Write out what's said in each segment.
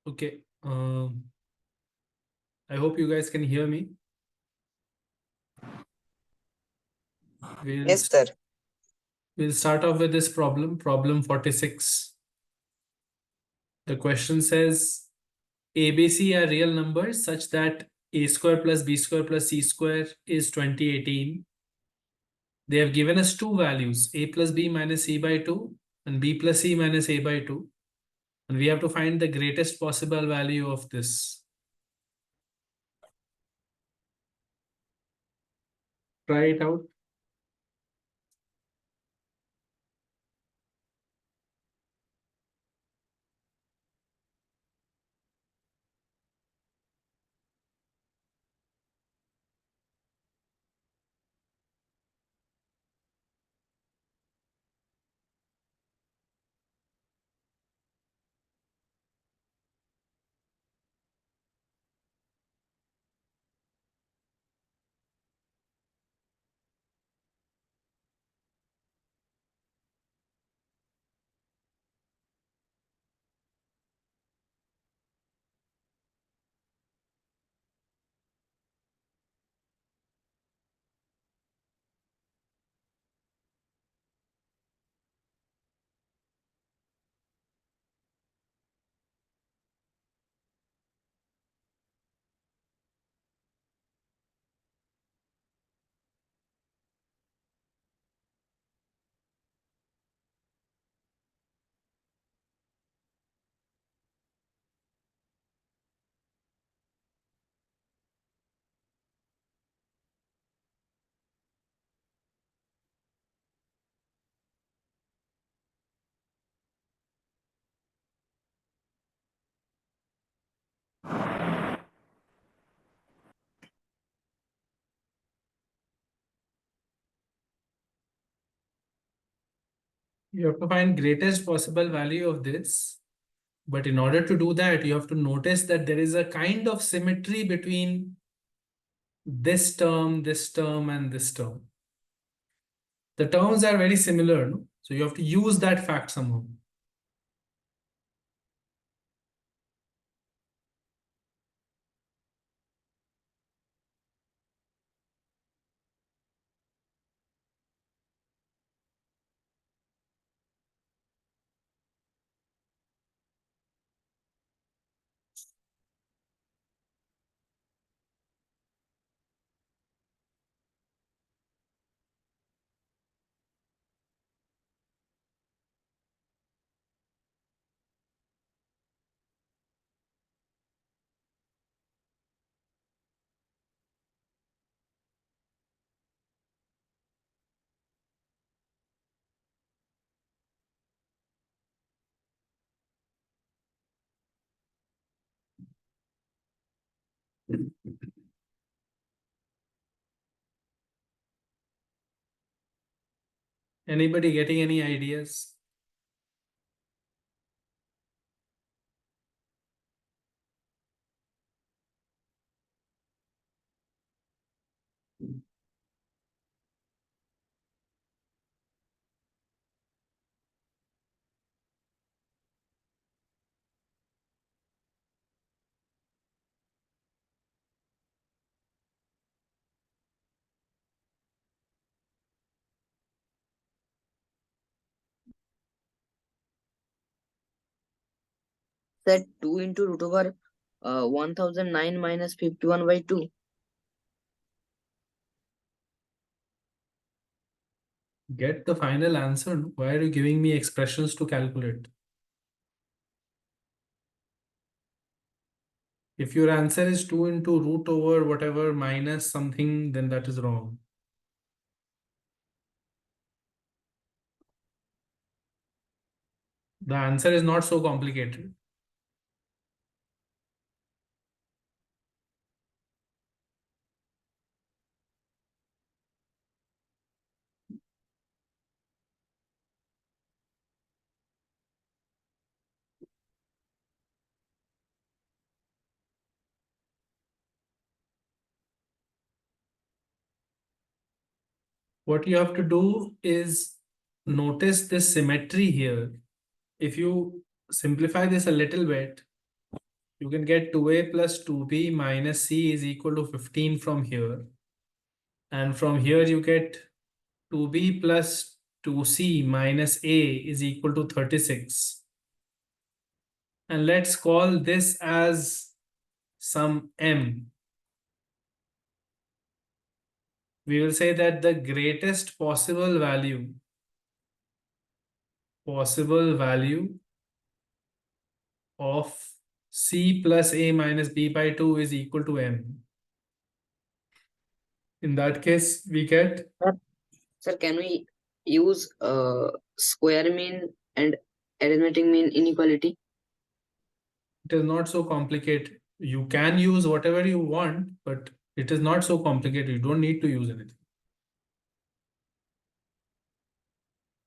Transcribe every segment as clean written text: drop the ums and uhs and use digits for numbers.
Okay. I hope you guys can hear me. We'll, Yes, sir. we'll start off with this problem 46. The question says ABC are real numbers such that a square plus b square plus c square is 2018. They have given us two values, a plus b minus c by 2 and b plus c minus a by 2. And we have to find the greatest possible value of this. Try it out. You have to find greatest possible value of this. But in order to do that, you have to notice that there is a kind of symmetry between this term, and this term. The terms are very similar, no? So you have to use that fact somehow. Anybody getting any ideas? Set 2 into root over 1009 minus 51 by 2. Get the final answer. No? Why are you giving me expressions to calculate? If your answer is 2 into root over whatever minus something, then that is wrong. The answer is not so complicated. What you have to do is notice this symmetry here. If you simplify this a little bit, You can get 2a plus 2b minus c is equal to 15 from here. And from here you get 2b plus 2c minus a is equal to 36. And let's call this as some m. We will say that the greatest possible value of c plus a minus b by 2 is equal to m. In that case, we get Sir, sir, can we use square mean and arithmetic mean inequality? it is not so complicated. You can use whatever you want, but it is not so complicated. You don't need to use anything.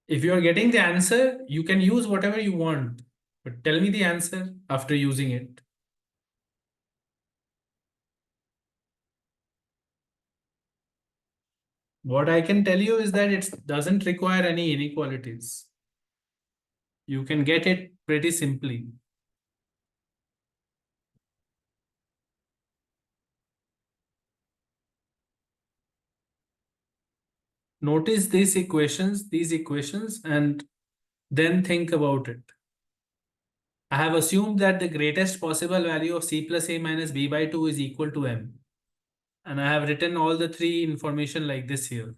If you are getting the answer, you can use whatever you want, but tell me the answer after using it. What I can tell you is that it doesn't require any inequalities. You can get it pretty simply. Notice these equations, and then think about it. I have assumed that the greatest possible value of c plus a minus b by 2 is equal to m. And I have written all the three information like this here.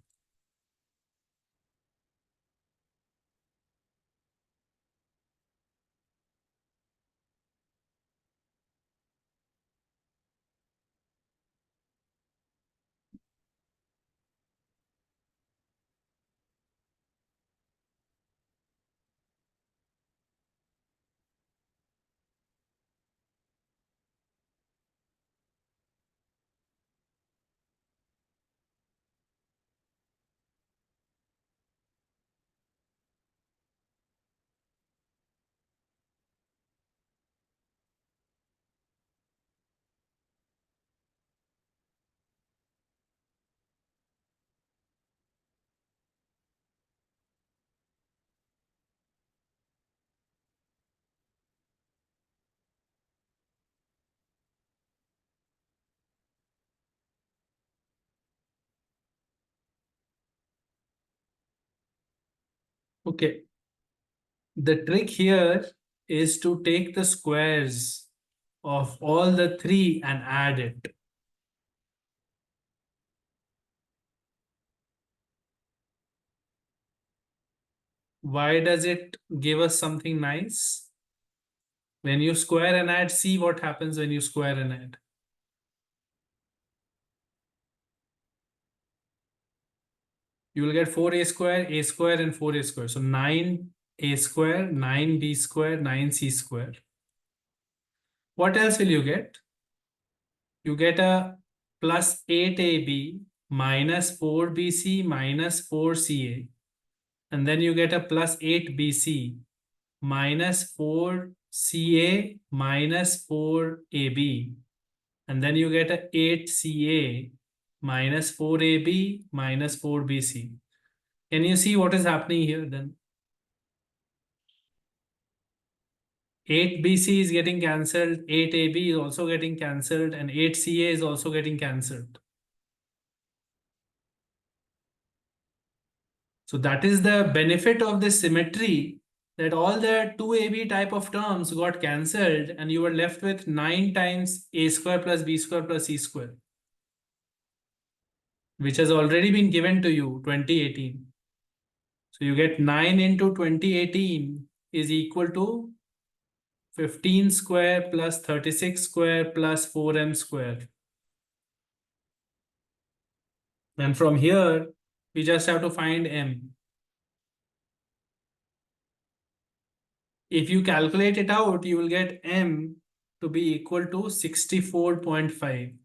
Okay. The trick here is to take the squares of all the three and add it. Why does it give us something nice? When you square and add, see what happens when you square and add. You will get 4a square, and 4a square. So 9a square, 9b square, 9c square. What else will you get? You get a plus 8ab minus 4bc minus 4ca. And then you get a plus 8bc minus 4ca minus 4ab. And then you get a 8ca minus 4ab minus 4bc. Can you see what is happening here then? 8bc is getting cancelled, 8ab is also getting cancelled, and 8ca is also getting cancelled. So that is the benefit of this symmetry, that all the 2ab type of terms got cancelled and you were left with 9 times a square plus b square plus c square, which has already been given to you 2018. So you get 9 into 2018 is equal to 15 square plus 36 square plus 4m square. And from here, we just have to find m. If you calculate it out, you will get m to be equal to 64.5.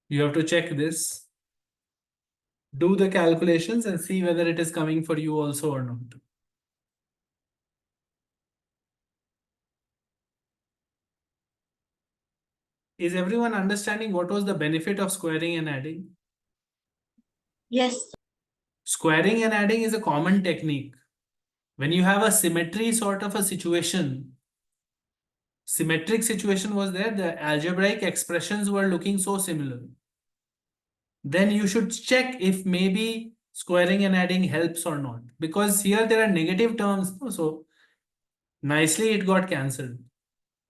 You have to check this. Do the calculations and see whether it is coming for you also or not. Is everyone understanding what was the benefit of squaring and adding? Yes. Squaring and adding is a common technique. When you have a symmetry sort of a situation, symmetric situation was there, the algebraic expressions were looking so similar, then you should check if maybe squaring and adding helps or not. Because here there are negative terms, no? So nicely it got cancelled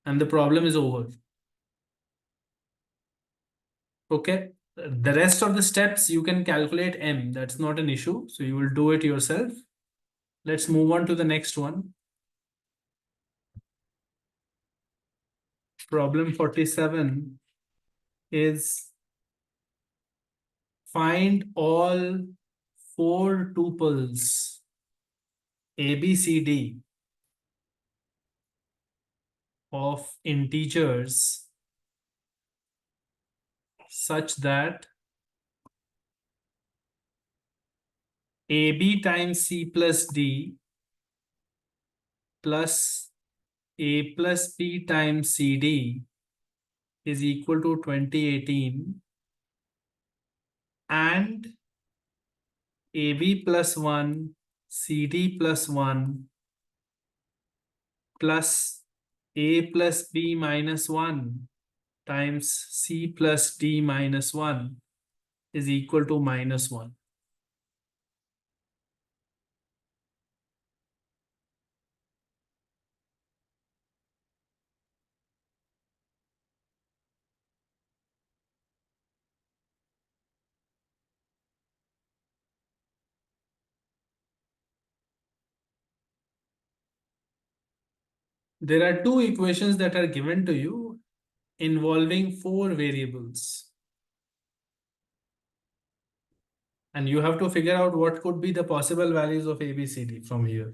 and the problem is over. Okay. The rest of the steps you can calculate m. That's not an issue. So you will do it yourself. Let's move on to the next one. Problem 47 is find all four tuples A, B, C, D of integers such that AB times C plus D plus A plus B times CD is equal to 2018 and AB plus 1 CD plus 1 plus A plus B minus 1 times C plus D minus 1 is equal to minus 1. There are two equations that are given to you involving four variables. And you have to figure out what could be the possible values of A, B, C, D from here.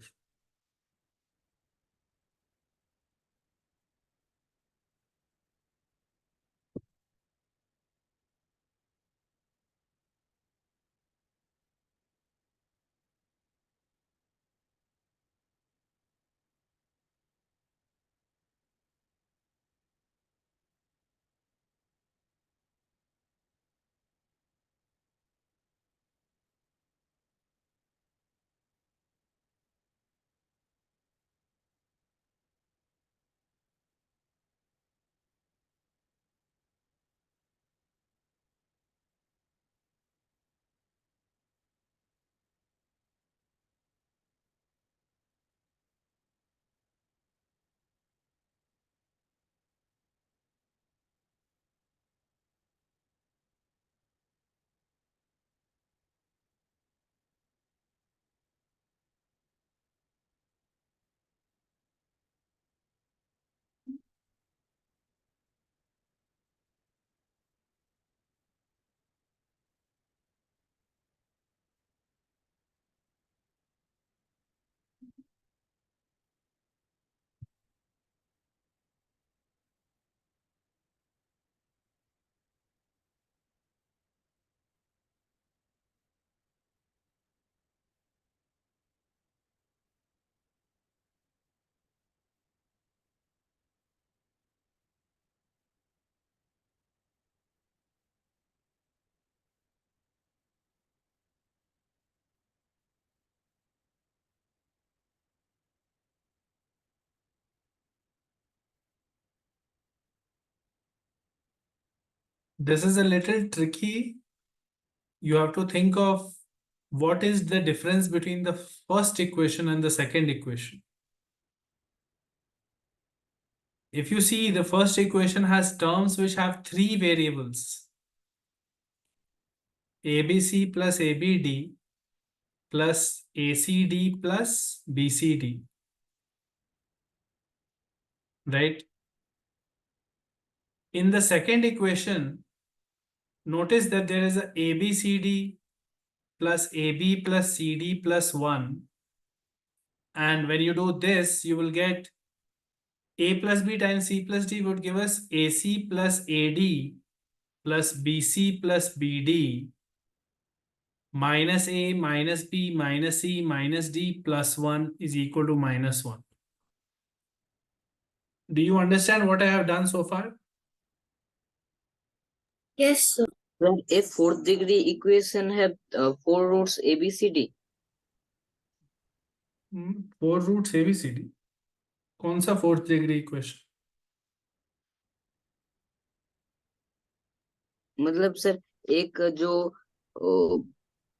This is a little tricky. You have to think of what is the difference between the first equation and the second equation. If you see, the first equation has terms which have three variables, ABC plus ABD plus ACD plus BCD, right? In the second equation, notice that there is a ABCD plus AB plus CD plus 1. And when you do this, you will get A plus B times C plus D would give us AC plus AD plus BC plus BD minus A minus B minus C minus D plus 1 is equal to minus 1. Do you understand what I have done so far? Yes, sir. Then a fourth degree equation have four roots A, B, C, D. 4 roots ABCD. कौन सा fourth degree equation? मतलब sir, एक जो ओ,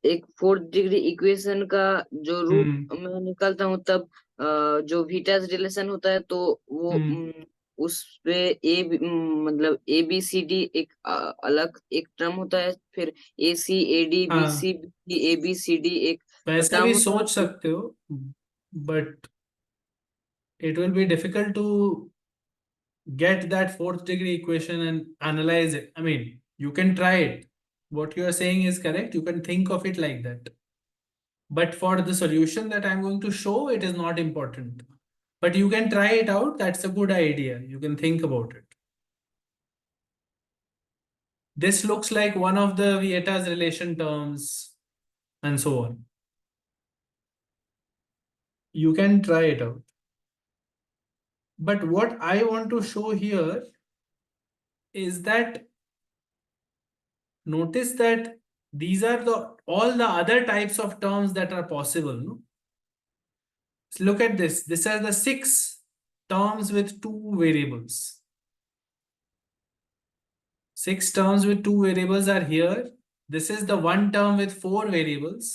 एक fourth degree equation का जो root हम्म मैं निकालता हूँ, तब जो वीटास रिलेशन होता है, तो वो हम्म उस पे मतलब ए बी सी डी एक अलग एक टर्म होता है, फिर ए सी ए डी बी हाँ, सी ए बी सी डी एक वैसा टर्म भी होता सोच है। सकते हो, but it will be difficult to get that fourth degree equation and analyze it. I mean, you can try it. What you are saying is correct. You can think of it like that. But for the solution that I'm going to show, it is not important. But you can try it out. That's a good idea. You can think about it. This looks like one of the Vieta's relation terms and so on. You can try it out. But what I want to show here is that notice that these are the all the other types of terms that are possible, no? So look at this. These are the 6 terms with 2 variables. 6 terms with 2 variables are here. This is the one term with 4 variables,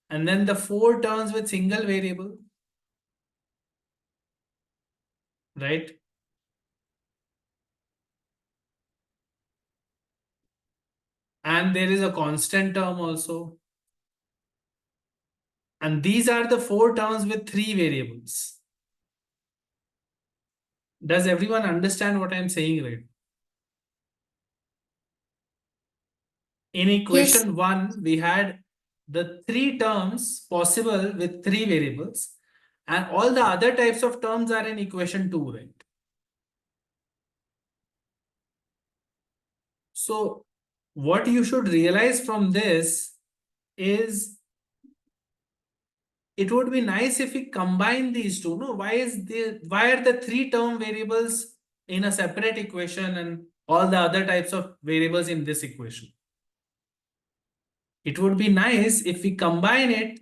and then the 4 terms with single variable, right? And there is a constant term also. And these are the 4 terms with 3 variables. Does everyone understand what I'm saying, right? In Yes, equation 1, we had the 3 terms possible with 3 variables, and all the other types of terms are in equation 2, right? So, what you should realize from this is it would be nice if we combine these two. No, why are the 3 term variables in a separate equation and all the other types of variables in this equation? It would be nice if we combine it,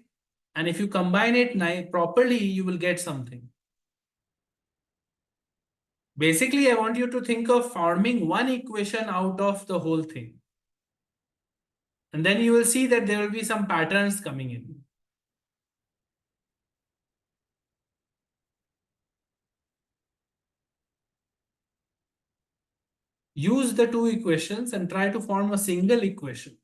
and if you combine it properly, you will get something. Basically, I want you to think of forming one equation out of the whole thing. And then you will see that there will be some patterns coming in. Use the 2 equations and try to form a single equation.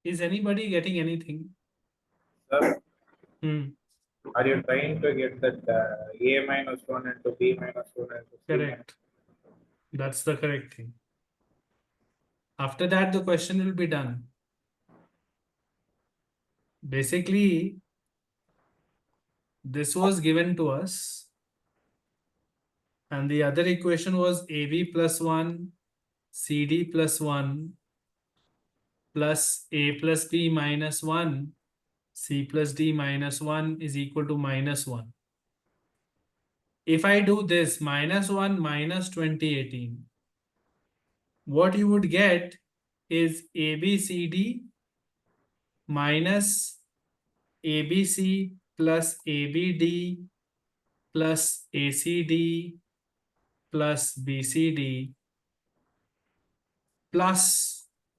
Is anybody getting anything? Sir, Hmm, are you trying to get that A minus 1 into B minus 1 into C minus? correct. That's the correct thing. After that, the question will be done. Basically, this was given to us, and the other equation was AB plus 1, CD plus 1, plus A plus B minus 1, C plus D minus 1 is equal to minus 1. If I do this minus 1 minus 2018, what you would get is ABCD minus ABC plus ABD plus ACD plus BCD plus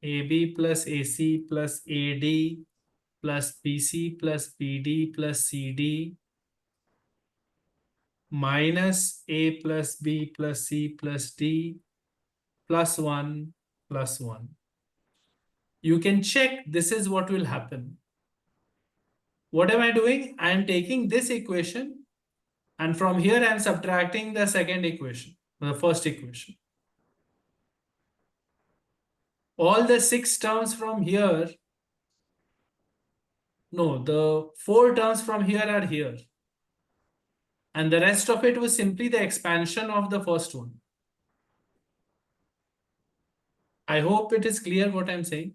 AB plus AC plus AD plus BC plus BD plus CD minus A plus B plus C plus D plus 1, plus 1. You can check this is what will happen. What am I doing? I am taking this equation and from here I am subtracting the second equation, the first equation. All the 6 terms from here, no, the 4 terms from here are here. And the rest of it was simply the expansion of the first one. I hope it is clear what I'm saying.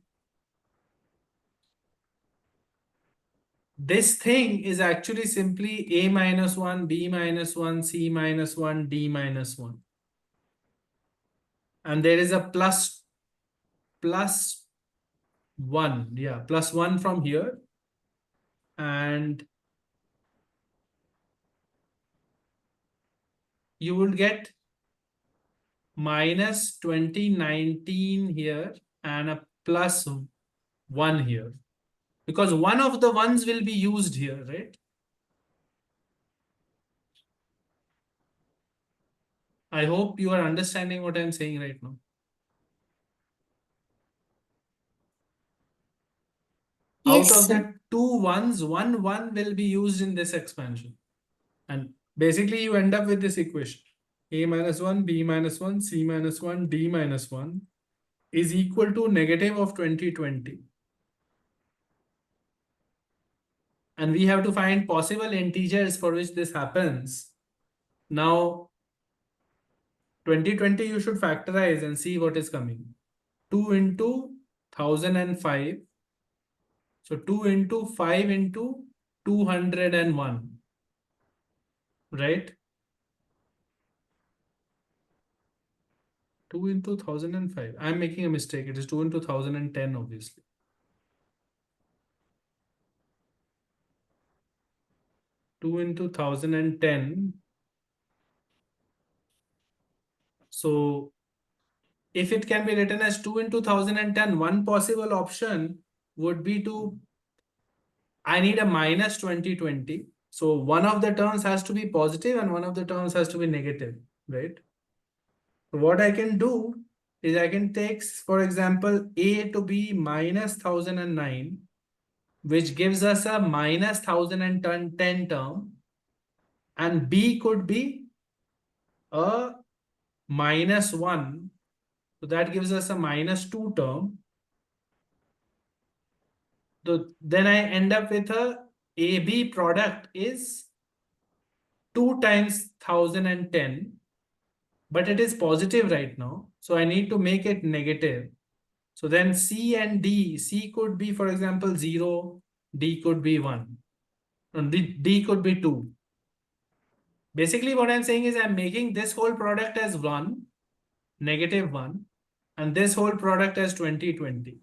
This thing is actually simply a minus 1, b minus 1, c minus 1, d minus 1. And there is a plus 1. Yeah, plus 1 from here. And you will get minus 2019 here and a plus 1 here. Because one of the ones will be used here, right? I hope you are understanding what I'm saying right now. Yes, Out of sir. the 2 ones, 1 will be used in this expansion. And basically you end up with this equation. A minus 1, b minus 1, c minus 1, d minus 1 is equal to negative of 2020. And we have to find possible integers for which this happens. Now, 2020 you should factorize and see what is coming. 2 into 1005. So 2 into 5 into 201. Right? 2 into 1005. I'm making a mistake. It is 2 into 1010, obviously. Two into 1010. So if it can be written as 2 into 1010, one possible option would be to, I need a minus 2020. So one of the terms has to be positive and one of the terms has to be negative, right? So what I can do is I can take, for example, A to be minus 1009, which gives us a minus 1010 term, and B could be a minus 1. So that gives us a minus 2 term. So then I end up with a AB product is 2 times 1010, but it is positive right now. So I need to make it negative. So then C and D, C could be, for example, 0, D could be 1, and D could be 2. Basically, what I'm saying is I'm making this whole product as 1, negative 1, and this whole product as 2020.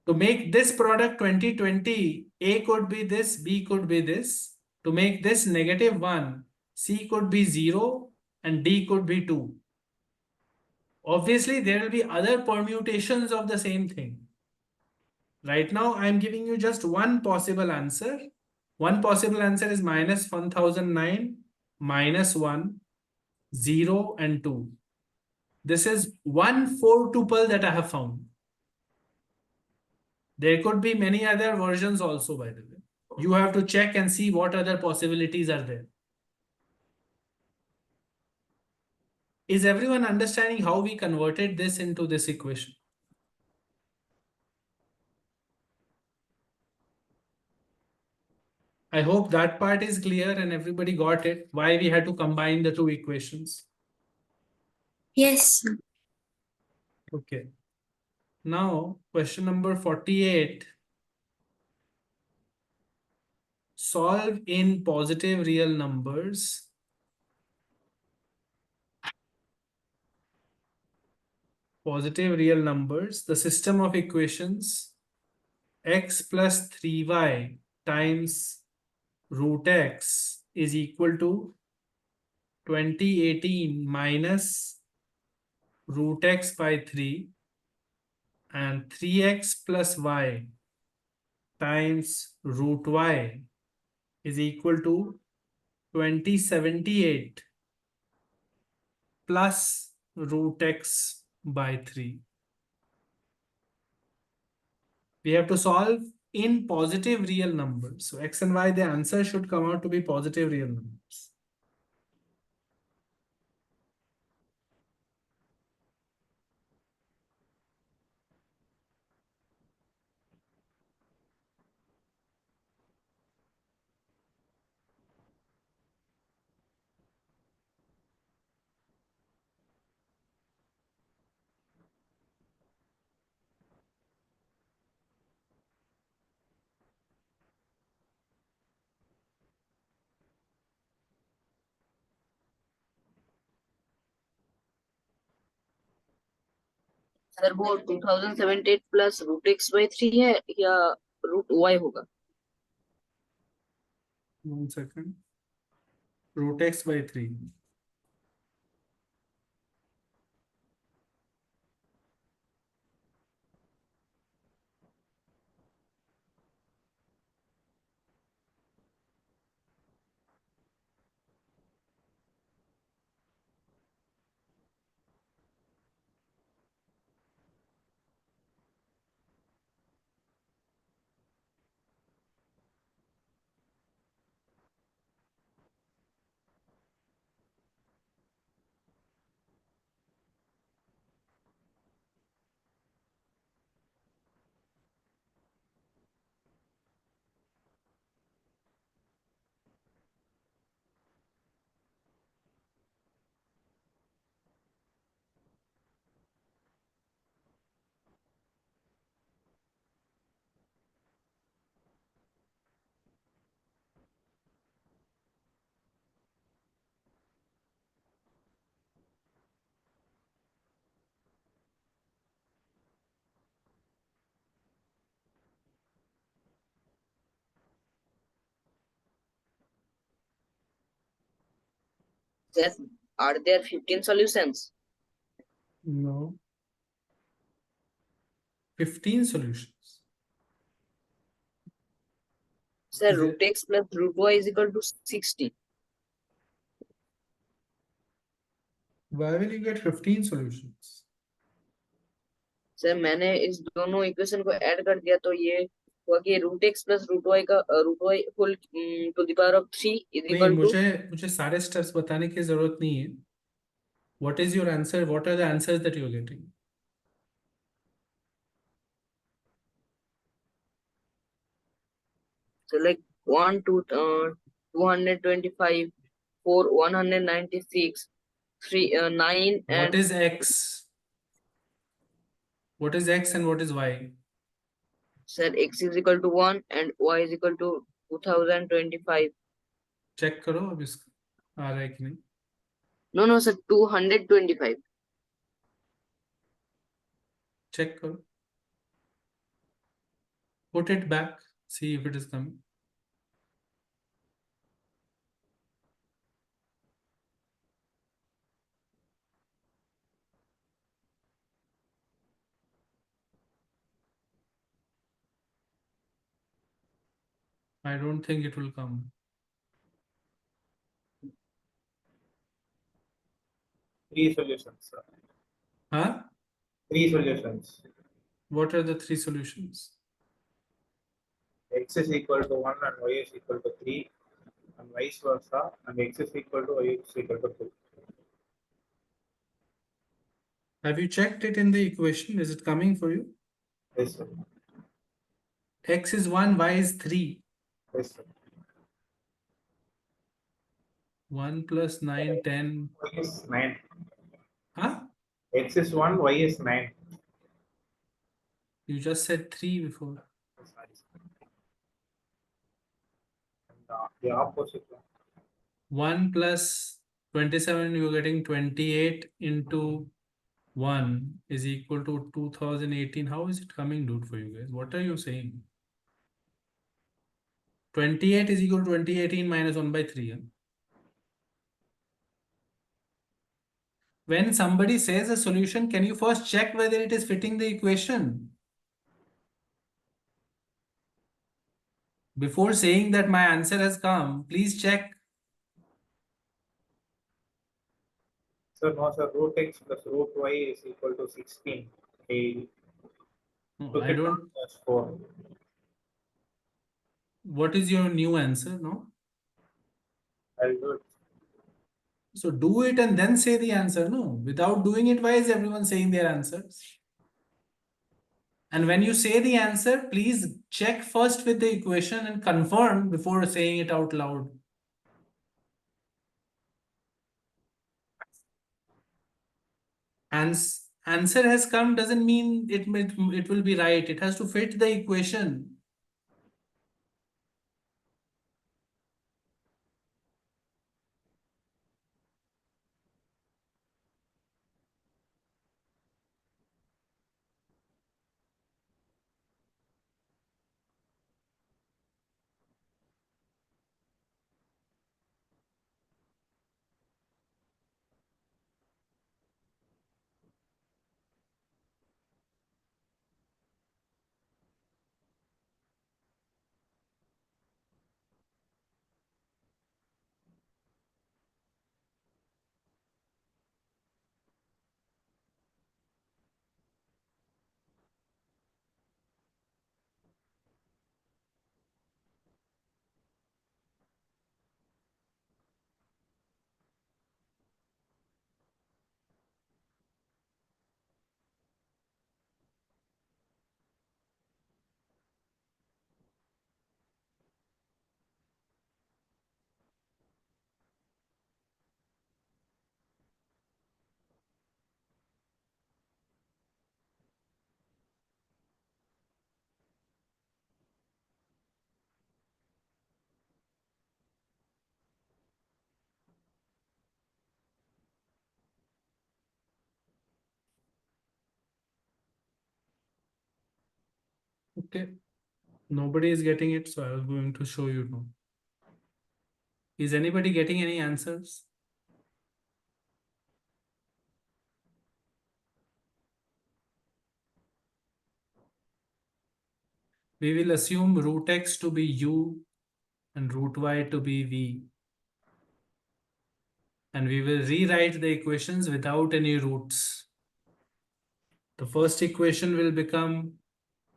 To make this product 2020, A could be this, B could be this. To make this negative 1, C could be 0 and D could be 2. Obviously, there will be other permutations of the same thing. Right now, I'm giving you just one possible answer. One possible answer is minus 1009, minus 1, 0, and 2. This is one 4 tuple that I have found. There could be many other versions also, by the way. You have to check and see what other possibilities are there. Is everyone understanding how we converted this into this equation? I hope that part is clear and everybody got it, why we had to combine the two equations. Yes, sir. Okay. Now, question number 48. Solve in positive real numbers. Positive real numbers, the system of equations x plus 3y times root x is equal to 2018 minus root x by 3 and 3x plus y times root y is equal to 2078 plus root x by 3. We have to solve in positive real numbers. So x and y, the answer should come out to be positive real numbers. Sir वो 2078 plus root x by 3 है या root Y होगा? 1 second. Root x by 3. Sir, are there 15 solutions? No. 15 solutions. Sir, Is root it- x plus root y is equal to 60. Why will you get 15 solutions? Sir मैंने इस दोनों equation को add कर दिया तो ये हुआ कि root x plus root y का root y whole to the power of 3 is नहीं, इक्वल टू मुझे सारे स्टेप्स बताने की जरूरत नहीं है. What is your answer? What are the answers that you're getting? so like 1 to 225 4 196 3 9 What and is x? What is x and what is y? sir x is equal to 1 and y is equal to 2025. Check करो अब इसका आ रहा है कि नहीं. No sir 225. Check करो. Put it back. See if it is coming. I don't think it will come. Three solutions, sir. Huh? Three solutions. What are the 3 solutions? X is equal to 1 and y is equal to 3 and vice versa, and x is equal to y is equal to 2. Have you checked it in the equation? Is it coming for you? Yes, sir. X is 1, y is 3. Yes, sir. 1 plus 9, 10. Y is 9. Huh? X is 1, y is 9. You just said 3 before. Sorry, sir. And the opposite one. 1 plus 27, you're getting 28 into 1 is equal to 2018. How is it coming, dude, for you guys? What are you saying? 28 is equal to 2018 minus 1 by 3. Huh? When somebody says a solution, can you first check whether it is fitting the equation? Before saying that my answer has come, please check. Sir, no, sir. Root x plus root y is equal to 16. I No, took I it down don't. as 4. What is your new answer? No. I'll do it. So do it and then say the answer. No, without doing it, why is everyone saying their answers? And when you say the answer, please check first with the equation and confirm before saying it out loud. Answer has come doesn't mean it will be right. It has to fit the equation. Okay. Nobody is getting it, so I was going to show you now. Is anybody getting any answers? We will assume root x to be u and root y to be v. And we will rewrite the equations without any roots. The first equation will become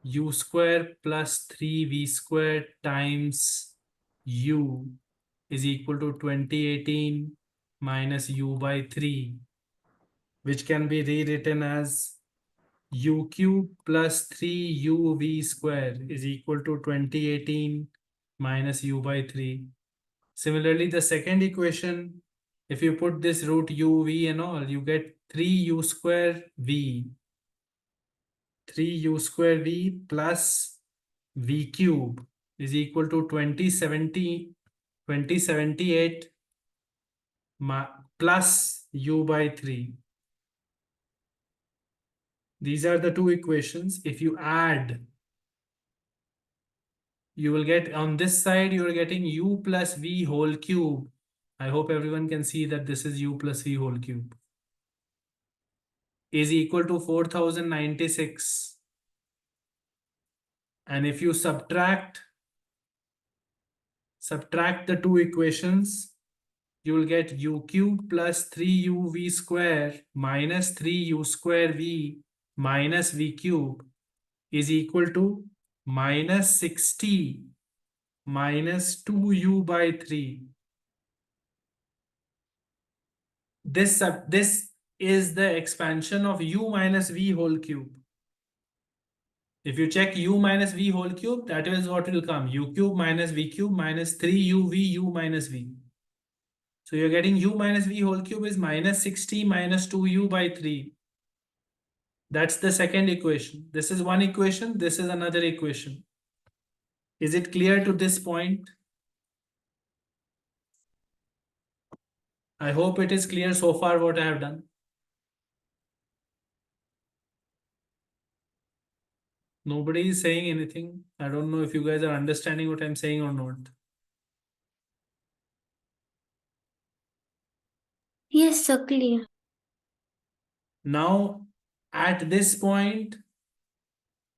u square plus 3v square times u is equal to 2018 minus u by 3, which can be rewritten as u cube plus 3uv square is equal to 2018 minus u by 3. Similarly, the second equation, if you put this root u, v and all, you get 3u square v. 3u square v plus v cube is equal to 2078 plus u by 3. These are the two equations. If you add, you will get on this side, you are getting u plus v whole cube. I hope everyone can see that this is u plus v whole cube is equal to 4096. And if you subtract the two equations, you will get u cube plus 3uv square minus 3u square v minus v cube is equal to minus 60 minus 2u by 3. This is the expansion of u minus v whole cube. If you check u minus v whole cube, that is what will come. U cube minus v cube minus 3uv u minus v. So you're getting u minus v whole cube is minus 60 minus 2u by 3. That's the second equation. This is one equation. This is another equation. Is it clear to this point? I hope it is clear so far what I have done. Nobody is saying anything. I don't know if you guys are understanding what I'm saying or not. Yes, sir, clear. Now, at this point,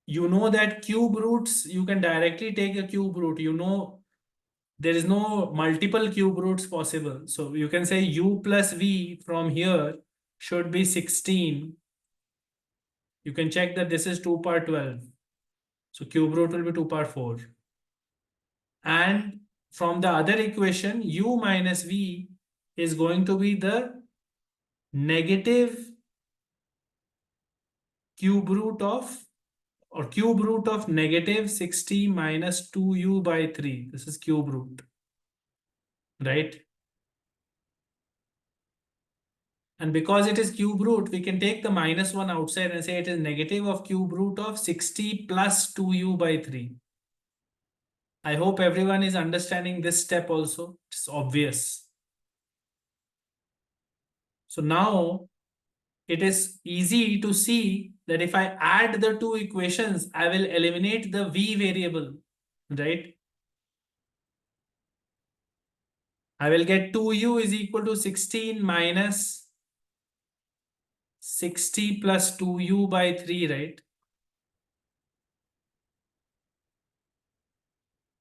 you know that cube roots, you can directly take a cube root. You know, there is no multiple cube roots possible. So you can say u plus v from here should be 16. You can check that this is 2 power 12. So cube root will be 2 power 4. And from the other equation, u minus v is going to be the negative cube root of negative 60 minus 2u by 3. This is cube root, right? And because it is cube root, we can take the minus 1 outside and say it is negative of cube root of 60 plus 2u by 3. I hope everyone is understanding this step also. It's obvious. So now it is easy to see that if I add the two equations, I will eliminate the v variable, right? I will get 2u is equal to 16 minus 60 plus 2u by 3, right?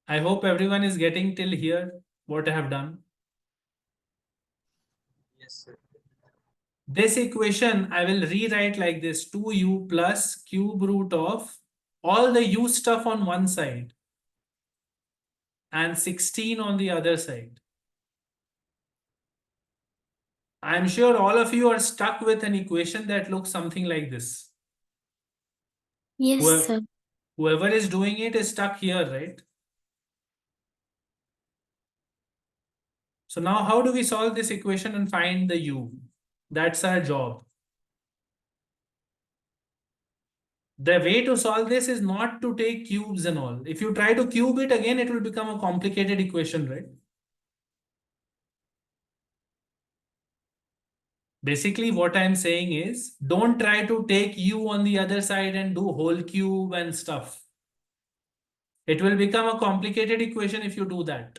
I hope everyone is getting till here what I have done. Yes, sir. This equation I will rewrite like this: 2u plus cube root of all the u stuff on one side and 16 on the other side. I'm sure all of you are stuck with an equation that looks something like this. Yes, Whoever, sir. whoever is doing it is stuck here, right? So now how do we solve this equation and find the u? That's our job. The way to solve this is not to take cubes and all. If you try to cube it again, it will become a complicated equation, right? Basically, what I'm saying is, don't try to take u on the other side and do whole cube and stuff. It will become a complicated equation if you do that.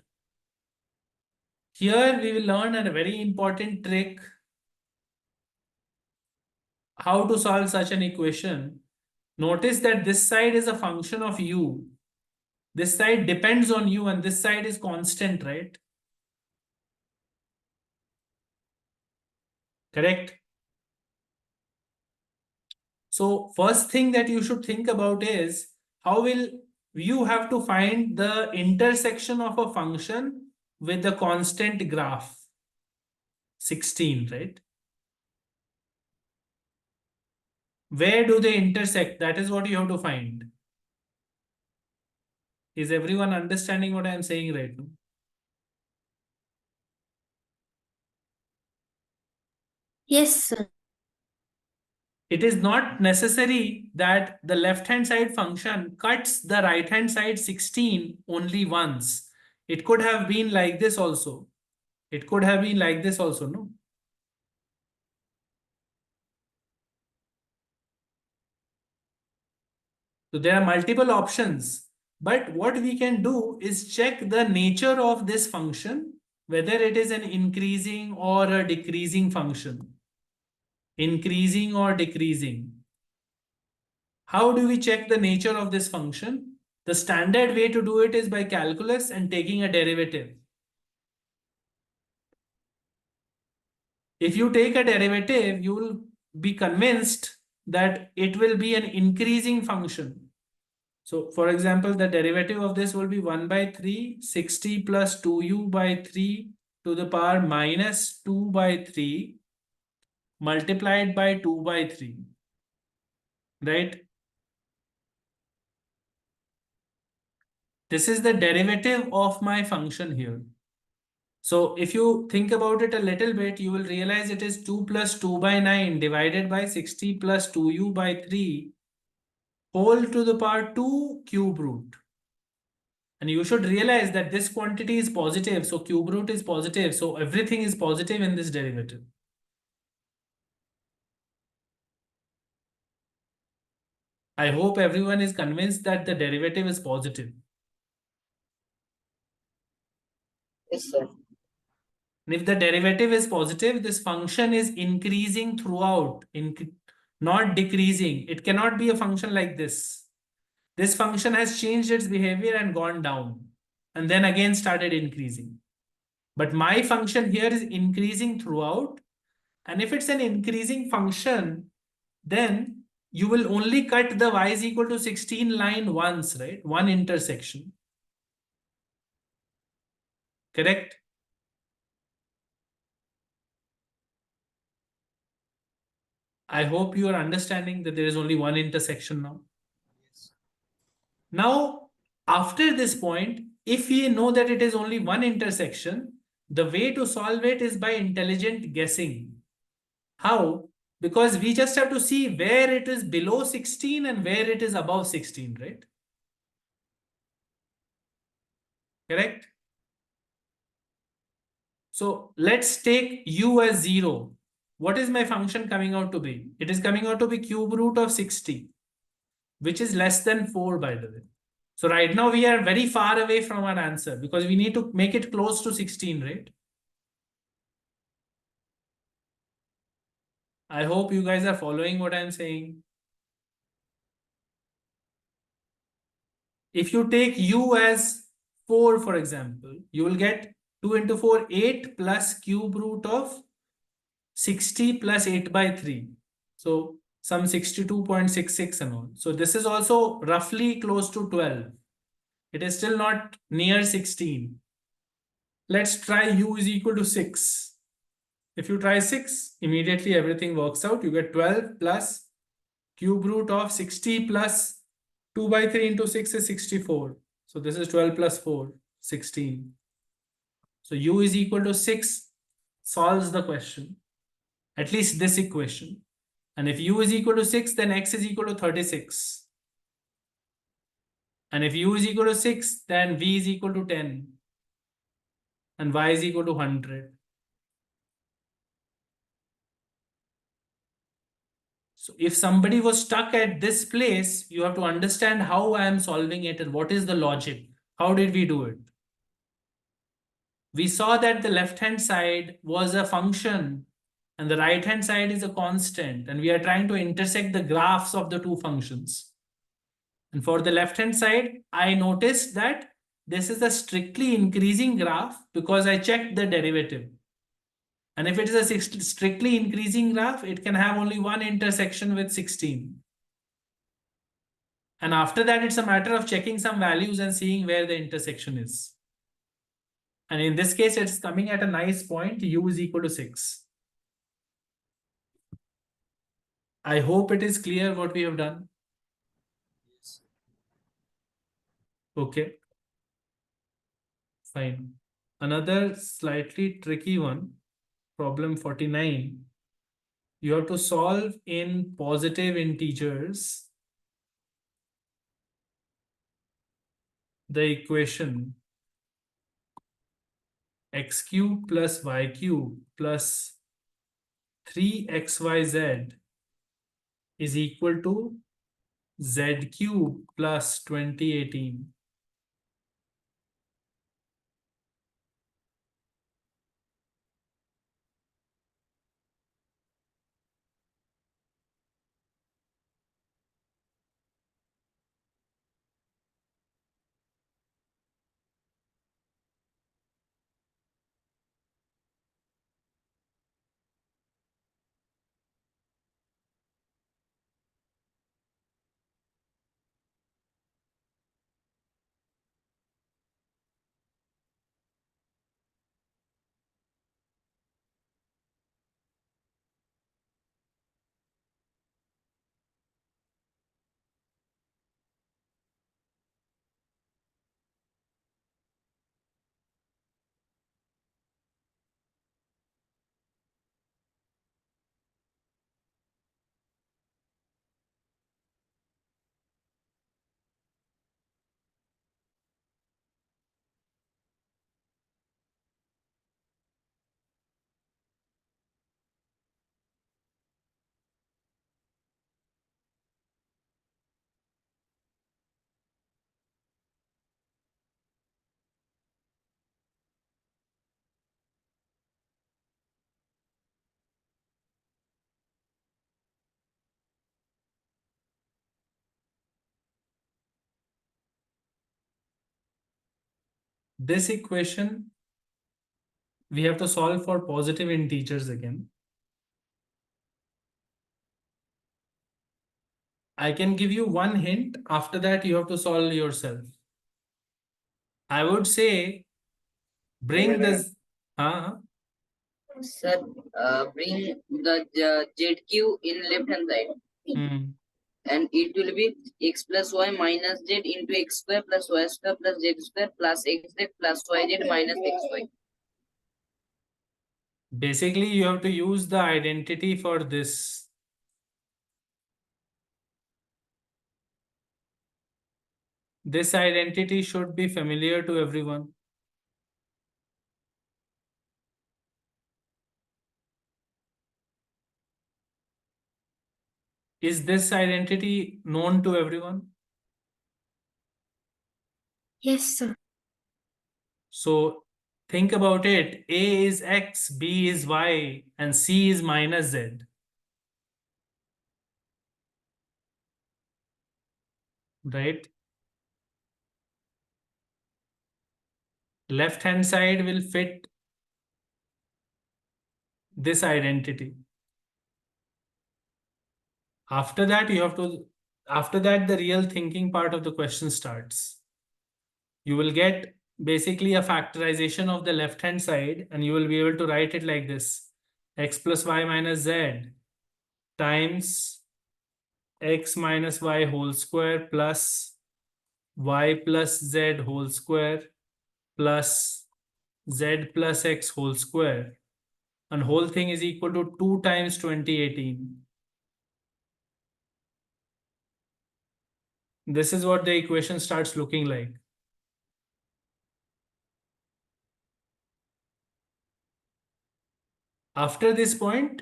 Here we will learn a very important trick how to solve such an equation. Notice that this side is a function of u. This side depends on u and this side is constant, right? Correct? So first thing that you should think about is how will you have to find the intersection of a function with the constant graph 16, right? Where do they intersect? That is what you have to find. Is everyone understanding what I am saying right now? Yes, sir. It is not necessary that the left-hand side function cuts the right-hand side 16 only once. It could have been like this also. It could have been like this also, no? So there are multiple options. But what we can do is check the nature of this function, whether it is an increasing or a decreasing function. Increasing or decreasing. How do we check the nature of this function? The standard way to do it is by calculus and taking a derivative. If you take a derivative, you will be convinced that it will be an increasing function. So for example, the derivative of this will be 1 by 3, 60 plus 2u by 3 to the power minus 2 by 3 multiplied by 2 by 3. Right? This is the derivative of my function here. So if you think about it a little bit, you will realize it is 2 plus 2 by 9 divided by 60 plus 2u by 3 whole to the power 2 cube root. And you should realize that this quantity is positive, so cube root is positive, so everything is positive in this derivative. I hope everyone is convinced that the derivative is positive. Yes, sir. And if the derivative is positive, this function is increasing throughout, not decreasing. It cannot be a function like this. This function has changed its behavior and gone down, and then again started increasing. But my function here is increasing throughout, And if it's an increasing function, then you will only cut the y is equal to 16 line once, right? One intersection. Correct? I hope you are understanding that there is only one intersection now. Now, after this point, if we know that it is only one intersection, the way to solve it is by intelligent guessing. How? Because we just have to see where it is below 16 and where it is above 16, right? Correct? So let's take u as 0. What is my function coming out to be? It is coming out to be cube root of 60, which is less than 4, by the way. So right now we are very far away from our answer because we need to make it close to 16, right? I hope you guys are following what I'm saying. If you take u as 4, for example, you will get 2 into 4, 8 plus cube root of 60 plus 8 by 3. So some 62.66 and all. So this is also roughly close to 12. It is still not near 16. Let's try u is equal to 6. If you try 6, immediately everything works out. You get 12 plus cube root of 60 plus 2 by 3 into 6 is 64. So this is 12 plus 4, 16. So u is equal to 6 solves the question, at least this equation. And if u is equal to 6, then x is equal to 36. And if u is equal to 6, then v is equal to 10. And y is equal to 100. So if somebody was stuck at this place, you have to understand how I am solving it and what is the logic. How did we do it? We saw that the left-hand side was a function and the right-hand side is a constant. And we are trying to intersect the graphs of the two functions. And for the left-hand side, I noticed that this is a strictly increasing graph because I checked the derivative. And if it is a strictly increasing graph, it can have only one intersection with 16. And after that, it's a matter of checking some values and seeing where the intersection is. And in this case, it's coming at a nice point, u is equal to 6. I hope it is clear what we have done. Okay. Fine. Another slightly tricky one, problem 49. You have to solve in positive integers the equation x cube plus y cube plus 3xyz is equal to z cube plus 2018. This equation, we have to solve for positive integers again. I can give you one hint. After that, you have to solve yourself. I would say bring this. Sir, bring the ZQ in left hand side. And it will be x plus y minus z into x square plus y square plus z square plus xz plus yz minus xy. Basically, you have to use the identity for this. This identity should be familiar to everyone. Is this identity known to everyone? Yes, sir. So think about it. A is x, B is y, and C is minus z. Right? Left hand side will fit this identity. After that, the real thinking part of the question starts. You will get basically a factorization of the left hand side, and you will be able to write it like this: x plus y minus z times x minus y whole square plus y plus z whole square plus z plus x whole square, and whole thing is equal to 2 times 2018. This is what the equation starts looking like. After this point,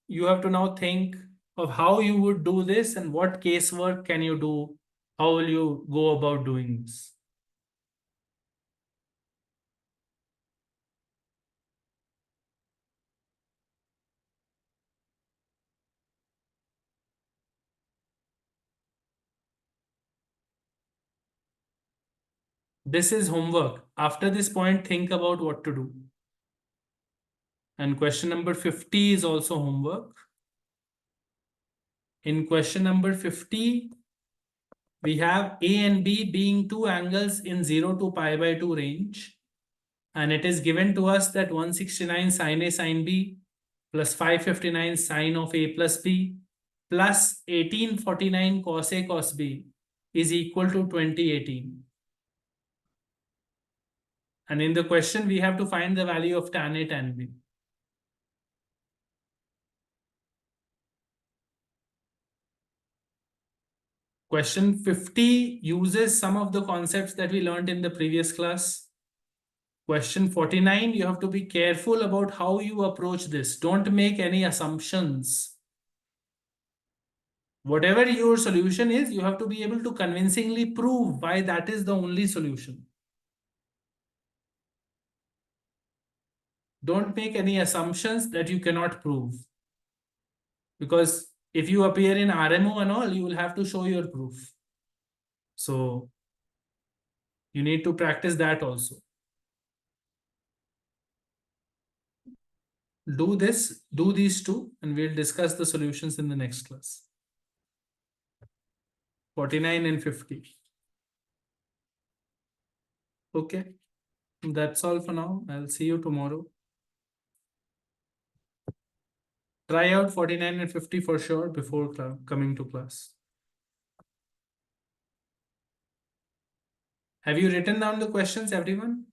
you have to now think of how you would do this and what casework can you do. How will you go about doing this? This is homework. After this point, think about what to do. And question number 50 is also homework. In question number 50, we have A and B being two angles in 0 to pi by 2 range. And it is given to us that 169 sine A sine B plus 559 sine of A plus B plus 1849 cos A cos B is equal to 2018. And in the question, we have to find the value of tan A tan B. Question 50 uses some of the concepts that we learned in the previous class. Question 49, you have to be careful about how you approach this. Don't make any assumptions. Whatever your solution is, you have to be able to convincingly prove why that is the only solution. Don't make any assumptions that you cannot prove. Because if you appear in RMO and all, you will have to show your proof. So you need to practice that also. Do this, do these two, and we'll discuss the solutions in the next class. 49 and 50. Okay, that's all for now. I'll see you tomorrow. Try out 49 and 50 for sure before coming to class. Have you written down the questions, everyone?